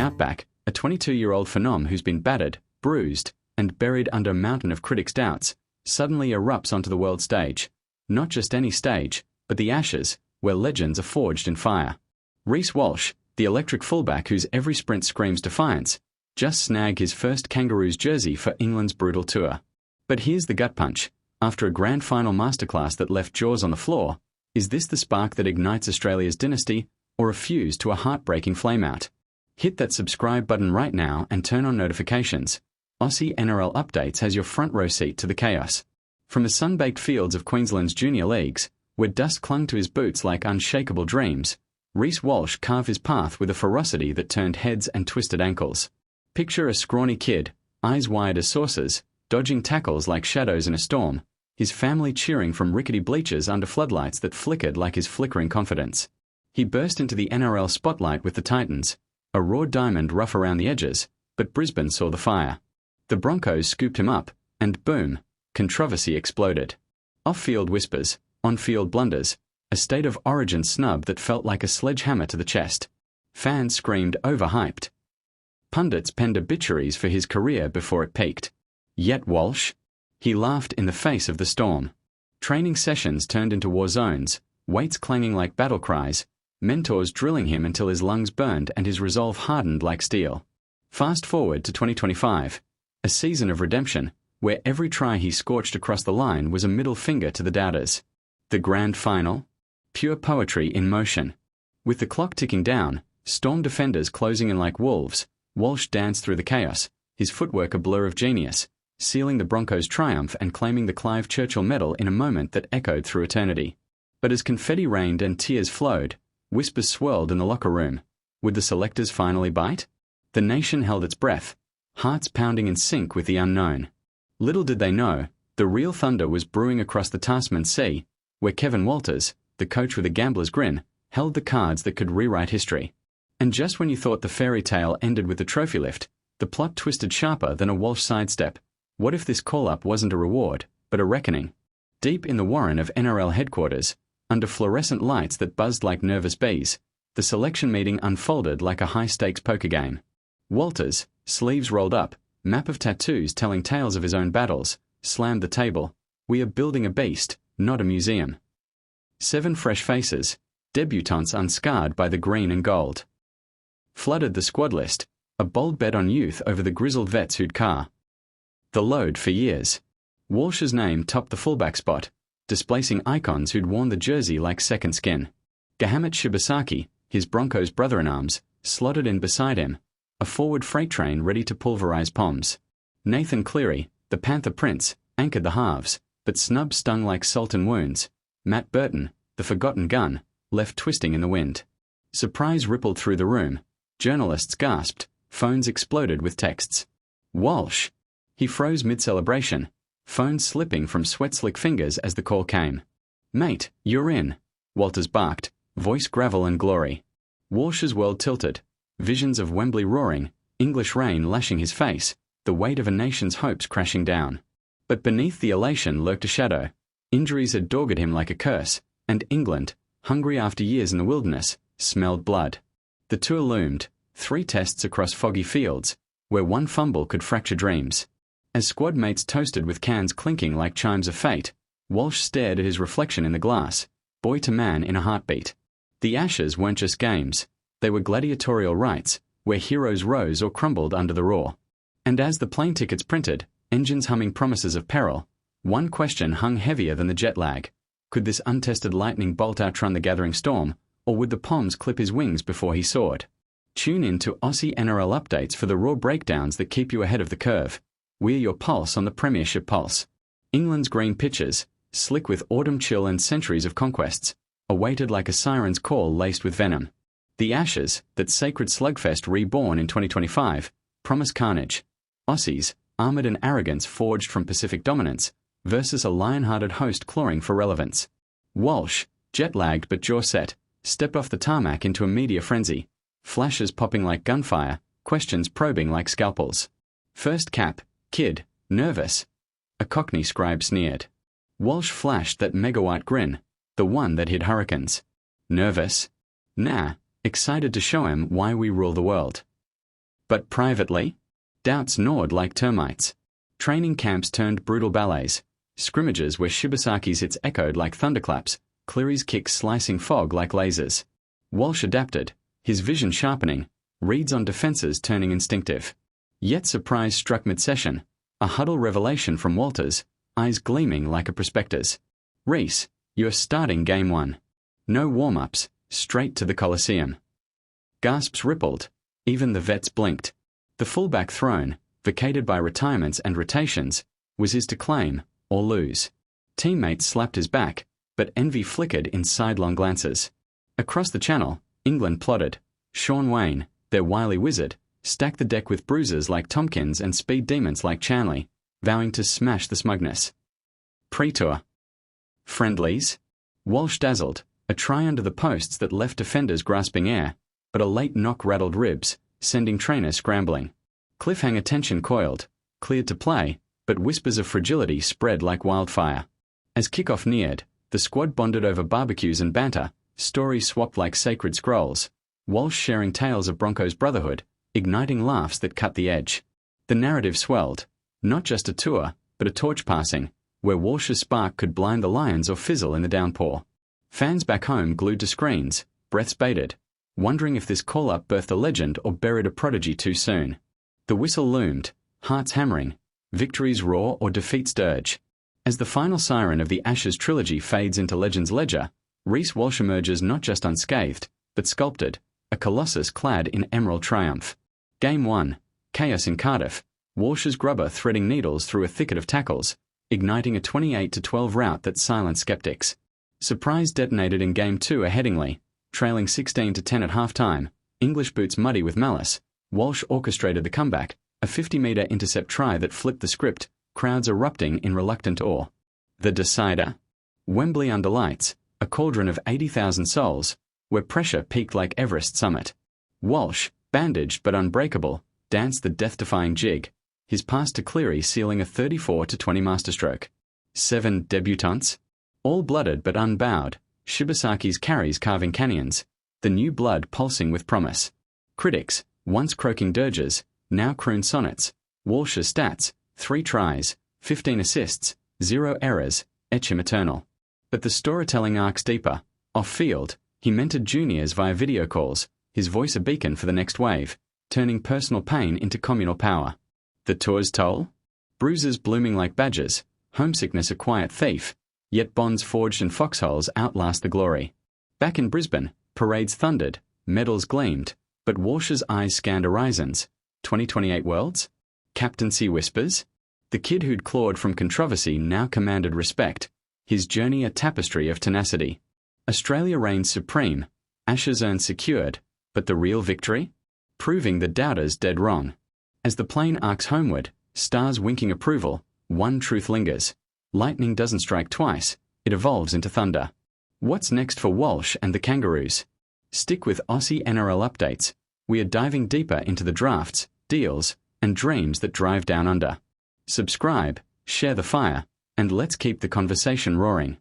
outback, a 22-year-old phenom who's been battered, bruised, and buried under a mountain of critics' doubts, suddenly erupts onto the world stage. Not just any stage, but the Ashes, where legends are forged in fire. Reece Walsh, the electric fullback whose every sprint screams defiance, just snagged his first Kangaroos jersey for England's brutal tour. But here's the gut punch. After a grand final masterclass that left jaws on the floor, is this the spark that ignites Australia's dynasty, or a fuse to a heartbreaking flameout? Hit that subscribe button right now and turn on notifications. Aussie NRL Updates has your front row seat to the chaos. From the sun-baked fields of Queensland's junior leagues, where dust clung to his boots like unshakable dreams, Reece Walsh carved his path with a ferocity that turned heads and twisted ankles. Picture a scrawny kid, eyes wide as saucers, dodging tackles like shadows in a storm, his family cheering from rickety bleachers under floodlights that flickered like his flickering confidence. He burst into the NRL spotlight with the Titans, a raw diamond rough around the edges, but Brisbane saw the fire. The Broncos scooped him up, and boom, controversy exploded. Off-field whispers, on-field blunders, a state of origin snub that felt like a sledgehammer to the chest. Fans screamed overhyped. Pundits penned obituaries for his career before it peaked. Yet Walsh? He laughed in the face of the storm. Training sessions turned into war zones, weights clanging like battle cries, mentors drilling him until his lungs burned and his resolve hardened like steel. Fast forward to 2025, a season of redemption, where every try he scorched across the line was a middle finger to the doubters. The grand final? Pure poetry in motion. With the clock ticking down, Storm defenders closing in like wolves, Walsh danced through the chaos, his footwork a blur of genius, sealing the Broncos' triumph and claiming the Clive Churchill Medal in a moment that echoed through eternity. But as confetti rained and tears flowed, whispers swirled in the locker room. Would the selectors finally bite? The nation held its breath, hearts pounding in sync with the unknown. Little did they know, the real thunder was brewing across the Tasman Sea, where Kevin Walters, the coach with a gambler's grin, held the cards that could rewrite history. And just when you thought the fairy tale ended with the trophy lift, the plot twisted sharper than a Walsh sidestep. What if this call-up wasn't a reward, but a reckoning? Deep in the warren of NRL headquarters, under fluorescent lights that buzzed like nervous bees, the selection meeting unfolded like a high-stakes poker game. Walters, sleeves rolled up, map of tattoos telling tales of his own battles, slammed the table. We are building a beast, not a museum. 7 fresh faces, debutants unscarred by the green and gold. Flooded the squad list, a bold bet on youth over the grizzled vets who'd car the load for years. Walsh's name topped the fullback spot, displacing icons who'd worn the jersey like second skin. Gahamat Shibasaki, his Broncos brother-in-arms, slotted in beside him, a forward freight train ready to pulverize Poms. Nathan Cleary, the Panther Prince, anchored the halves, but snubs stung like Sultan wounds. Matt Burton, the forgotten gun, left twisting in the wind. Surprise rippled through the room. Journalists gasped, phones exploded with texts. Walsh! He froze mid-celebration, phones slipping from sweat-slick fingers as the call came. Mate, you're in, Walters barked, voice gravel and glory. Walsh's world tilted, visions of Wembley roaring, English rain lashing his face, the weight of a nation's hopes crashing down. But beneath the elation lurked a shadow. Injuries had dogged him like a curse, and England, hungry after years in the wilderness, smelled blood. The tour loomed, 3 tests across foggy fields, where one fumble could fracture dreams. As squad mates toasted with cans clinking like chimes of fate, Walsh stared at his reflection in the glass, boy to man in a heartbeat. The Ashes weren't just games, they were gladiatorial rites, where heroes rose or crumbled under the roar. And as the plane tickets printed, engines humming promises of peril, one question hung heavier than the jet lag. Could this untested lightning bolt outrun the gathering storm, or would the Poms clip his wings before he soared? Tune in to Aussie NRL Updates for the raw breakdowns that keep you ahead of the curve. We're your pulse on the Premiership Pulse. England's green pitches, slick with autumn chill and centuries of conquests, awaited like a siren's call laced with venom. The Ashes, that sacred slugfest reborn in 2025, promise carnage. Aussies, armoured in arrogance forged from Pacific dominance, versus a lion-hearted host clawing for relevance. Walsh, jet-lagged but jaw-set, stepped off the tarmac into a media frenzy, flashes popping like gunfire, questions probing like scalpels. First cap, kid, nervous. A Cockney scribe sneered. Walsh flashed that mega-white grin, the one that hid hurricanes. Nervous? Nah, excited to show him why we rule the world. But privately? Doubts gnawed like termites. Training camps turned brutal ballets. Scrimmages where Shibasaki's hits echoed like thunderclaps, Cleary's kicks slicing fog like lasers. Walsh adapted, his vision sharpening, reads on defences turning instinctive. Yet surprise struck mid-session, a huddle revelation from Walters, eyes gleaming like a prospector's. "Reece, you're starting game 1. No warm-ups, straight to the Coliseum." Gasps rippled, even the vets blinked. The fullback throne, vacated by retirements and rotations, was his to claim or lose. Teammates slapped his back, but envy flickered in sidelong glances. Across the channel, England plotted. Sean Wayne, their wily wizard, stacked the deck with bruisers like Tompkins and speed demons like Chanley, vowing to smash the smugness. Pre-tour. Friendlies? Walsh dazzled, a try under the posts that left defenders grasping air, but a late knock rattled ribs, sending trainers scrambling. Cliffhanger tension coiled, cleared to play, but whispers of fragility spread like wildfire. As kickoff neared, the squad bonded over barbecues and banter, stories swapped like sacred scrolls, Walsh sharing tales of Broncos brotherhood, igniting laughs that cut the edge. The narrative swelled, not just a tour, but a torch passing, where Walsh's spark could blind the Lions or fizzle in the downpour. Fans back home glued to screens, breaths bated, wondering if this call-up birthed a legend or buried a prodigy too soon. The whistle loomed, hearts hammering, victory's roar or defeat's dirge. As the final siren of the Ashes trilogy fades into legend's ledger, Reece Walsh emerges not just unscathed, but sculpted, a colossus clad in emerald triumph. Game 1, chaos in Cardiff, Walsh's grubber threading needles through a thicket of tackles, igniting a 28-12 rout that silenced skeptics. Surprise detonated in Game 2 at Headingley, trailing 16-10 at half-time, English boots muddy with malice. Walsh orchestrated the comeback, a 50-metre intercept try that flipped the script, crowds erupting in reluctant awe. The decider? Wembley under lights, a cauldron of 80,000 souls, where pressure peaked like Everest summit. Walsh, bandaged but unbreakable, danced the death-defying jig, his pass to Cleary sealing a 34-20 masterstroke. 7 debutants? All blooded but unbowed, Shibasaki's carries carving canyons, the new blood pulsing with promise. Critics, once croaking dirges, now croon sonnets. Walsh's stats, 3 tries, 15 assists, 0 errors, etch him eternal. But the storytelling arcs deeper. Off-field, he mentored juniors via video calls, his voice a beacon for the next wave, turning personal pain into communal power. The tour's toll? Bruises blooming like badgers, homesickness a quiet thief, yet bonds forged in foxholes outlast the glory. Back in Brisbane, parades thundered, medals gleamed, but Walsh's eyes scanned horizons. 2028 Worlds? Captaincy whispers? The kid who'd clawed from controversy now commanded respect, his journey a tapestry of tenacity. Australia reigned supreme, Ashes earned secured, but the real victory? Proving the doubters dead wrong. As the plane arcs homeward, stars winking approval, one truth lingers. Lightning doesn't strike twice, it evolves into thunder. What's next for Walsh and the Kangaroos? Stick with Aussie NRL updates. We are diving deeper into the drafts, deals, and dreams that drive down under. Subscribe, share the fire, and let's keep the conversation roaring.